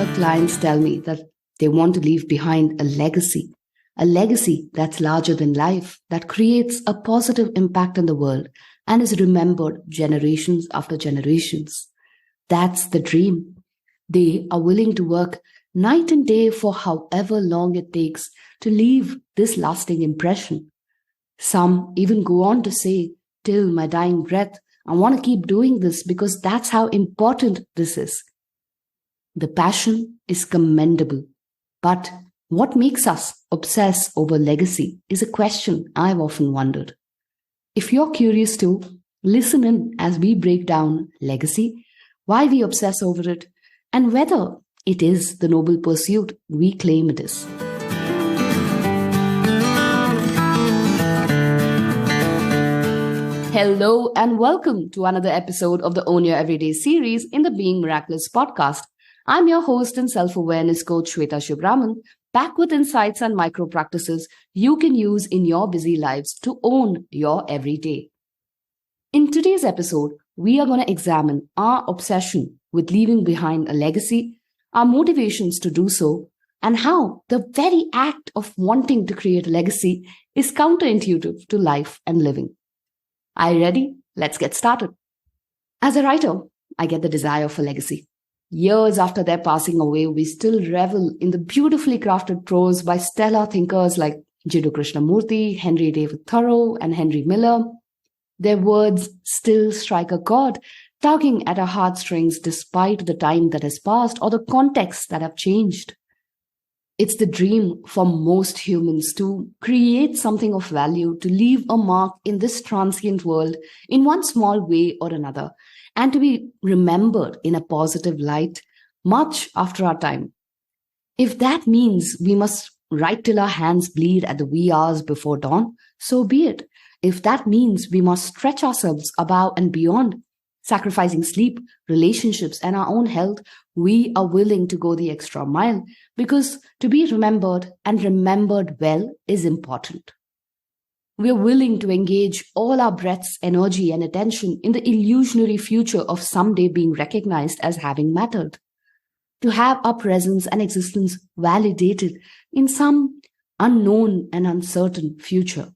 hear clients tell me that they want to leave behind a legacy that's larger than life, that creates a positive impact in the world and is remembered generations after generations. That's the dream. They are willing to work night and day for however long it takes to leave this lasting impression. Some even go on to say, till my dying breath, I want to keep doing this because that's how important this is. The passion is commendable, but what makes us obsess over legacy is a question I've often wondered. If you're curious too, listen in as we break down legacy, why we obsess over it, and whether it is the noble pursuit we claim it is. Hello and welcome to another episode of the Own Your Everyday series in the Being Miraculous podcast. I'm your host and self-awareness coach Shweta Shivraman, back with insights and micro practices you can use in your busy lives to own your everyday. In today's episode, we are going to examine our obsession with leaving behind a legacy, our motivations to do so, and how the very act of wanting to create a legacy is counterintuitive to life and living. Are you ready? Let's get started. As a writer, I get the desire for legacy. Years after their passing away, we still revel in the beautifully crafted prose by stellar thinkers like Jiddu Krishnamurti, Henry David Thoreau, and Henry Miller. Their words still strike a chord, tugging at our heartstrings despite the time that has passed or the contexts that have changed. It's the dream for most humans to create something of value, to leave a mark in this transient world in one small way or another, and to be remembered in a positive light much after our time. If that means we must write till our hands bleed at the wee hours before dawn, so be it. If that means we must stretch ourselves above and beyond, sacrificing sleep, relationships, and our own health, we are willing to go the extra mile because to be remembered and remembered well is important. We are willing to engage all our breaths, energy, and attention in the illusionary future of someday being recognized as having mattered. To have our presence and existence validated in some unknown and uncertain future.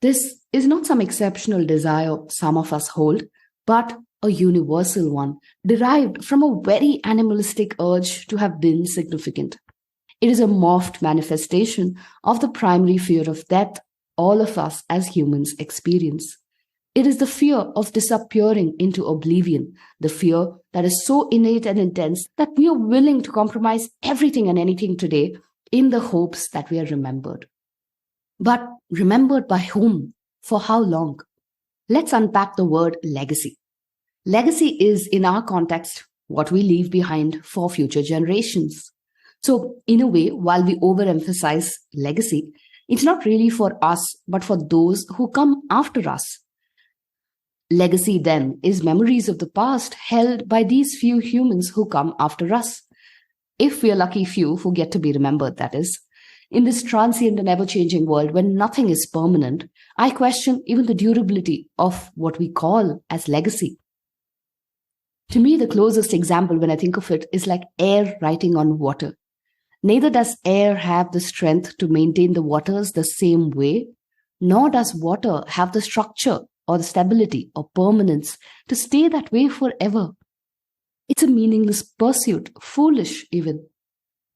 This is not some exceptional desire some of us hold, but a universal one, derived from a very animalistic urge to have been significant. It is a morphed manifestation of the primary fear of death all of us as humans experience. It is the fear of disappearing into oblivion, the fear that is so innate and intense that we are willing to compromise everything and anything today in the hopes that we are remembered. But remembered by whom? For how long? Let's unpack the word legacy. Legacy is, in our context, what we leave behind for future generations. So, in a way, while we overemphasize legacy, it's not really for us, but for those who come after us. Legacy, then, is memories of the past held by these few humans who come after us. If we are lucky few who get to be remembered, that is. In this transient and ever-changing world when nothing is permanent, I question even the durability of what we call as legacy. To me, the closest example when I think of it is like air writing on water. Neither does air have the strength to maintain the waters the same way, nor does water have the structure or the stability or permanence to stay that way forever. It's a meaningless pursuit, foolish even.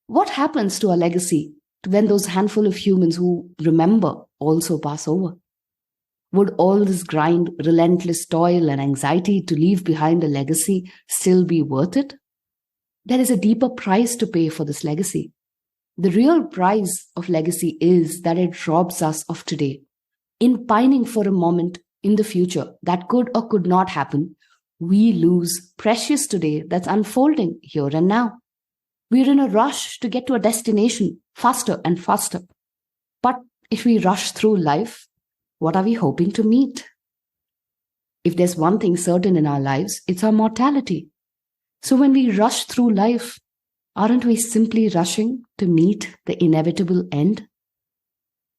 What happens to our legacy when those handful of humans who remember also pass over? Would all this grind, relentless toil and anxiety to leave behind a legacy still be worth it? There is a deeper price to pay for this legacy. The real price of legacy is that it robs us of today. In pining for a moment in the future that could or could not happen, we lose precious today that's unfolding here and now. We're in a rush to get to a destination faster and faster. But if we rush through life, what are we hoping to meet? If there's one thing certain in our lives, it's our mortality. So when we rush through life, aren't we simply rushing to meet the inevitable end?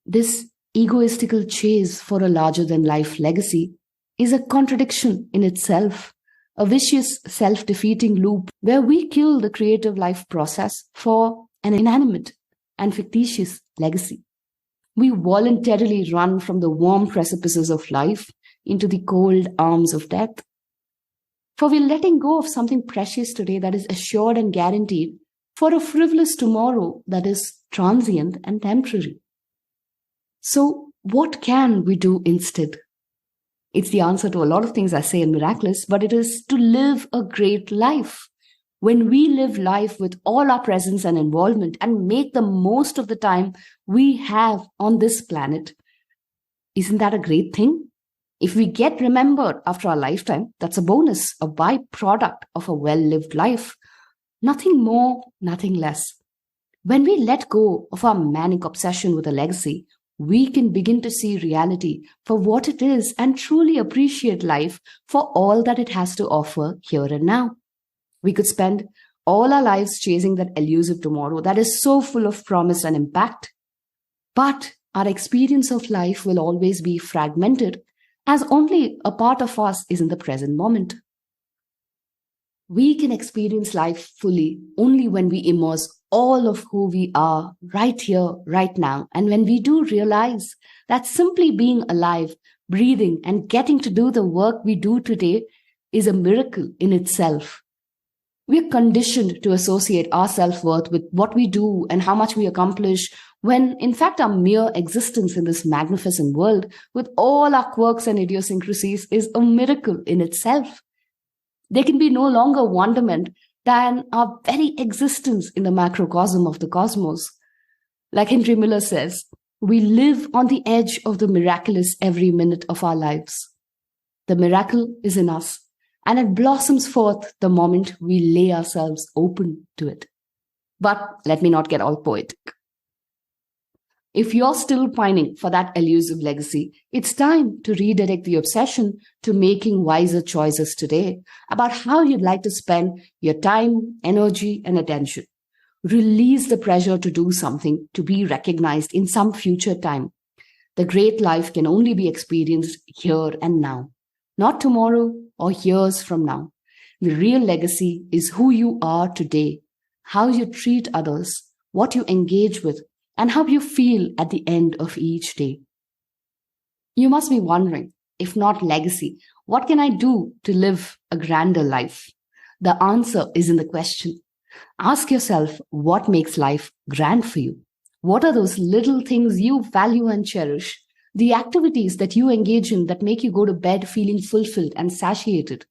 This egoistical chase for a larger-than-life legacy is a contradiction in itself, a vicious, self-defeating loop where we kill the creative life process for an inanimate and fictitious legacy. We voluntarily run from the warm precipices of life into the cold arms of death. For we're letting go of something precious today that is assured and guaranteed for a frivolous tomorrow that is transient and temporary. So, what can we do instead? It's the answer to a lot of things I say in Miraculous, but it is to live a great life. When we live life with all our presence and involvement and make the most of the time we have on this planet, isn't that a great thing? If we get remembered after our lifetime, that's a bonus, a byproduct of a well-lived life. Nothing more, nothing less. When we let go of our manic obsession with a legacy, we can begin to see reality for what it is and truly appreciate life for all that it has to offer here and now. We could spend all our lives chasing that elusive tomorrow that is so full of promise and impact. But our experience of life will always be fragmented, as only a part of us is in the present moment. We can experience life fully only when we immerse all of who we are right here, right now. And when we do realize that simply being alive, breathing, and getting to do the work we do today is a miracle in itself. We're conditioned to associate our self-worth with what we do and how much we accomplish, when in fact our mere existence in this magnificent world with all our quirks and idiosyncrasies is a miracle in itself. There can be no longer wonderment than our very existence in the macrocosm of the cosmos. Like Henry Miller says, we live on the edge of the miraculous every minute of our lives. The miracle is in us, and it blossoms forth the moment we lay ourselves open to it. But let me not get all poetic. If you're still pining for that elusive legacy, it's time to redirect the obsession to making wiser choices today about how you'd like to spend your time, energy, and attention. Release the pressure to do something to be recognized in some future time. The great life can only be experienced here and now, not tomorrow or years from now. The real legacy is who you are today, how you treat others, what you engage with, and how you feel at the end of each day. You must be wondering, if not legacy, what can I do to live a grander life? The answer is in the question. Ask yourself what makes life grand for you. What are those little things you value and cherish? The activities that you engage in that make you go to bed feeling fulfilled and satiated.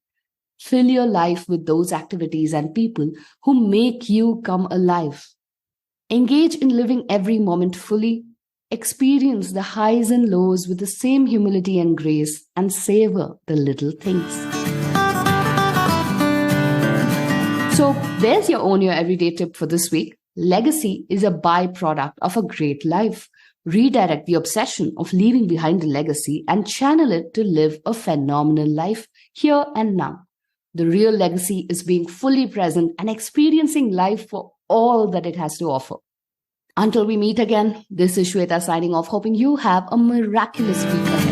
Fill your life with those activities and people who make you come alive. Engage in living every moment fully. Experience the highs and lows with the same humility and grace, and savor the little things. So there's your Own Your Everyday tip for this week. Legacy is a byproduct of a great life. Redirect the obsession of leaving behind a legacy and channel it to live a phenomenal life here and now. The real legacy is being fully present and experiencing life for all that it has to offer. Until we meet again, this is Shweta signing off, hoping you have a miraculous week ahead.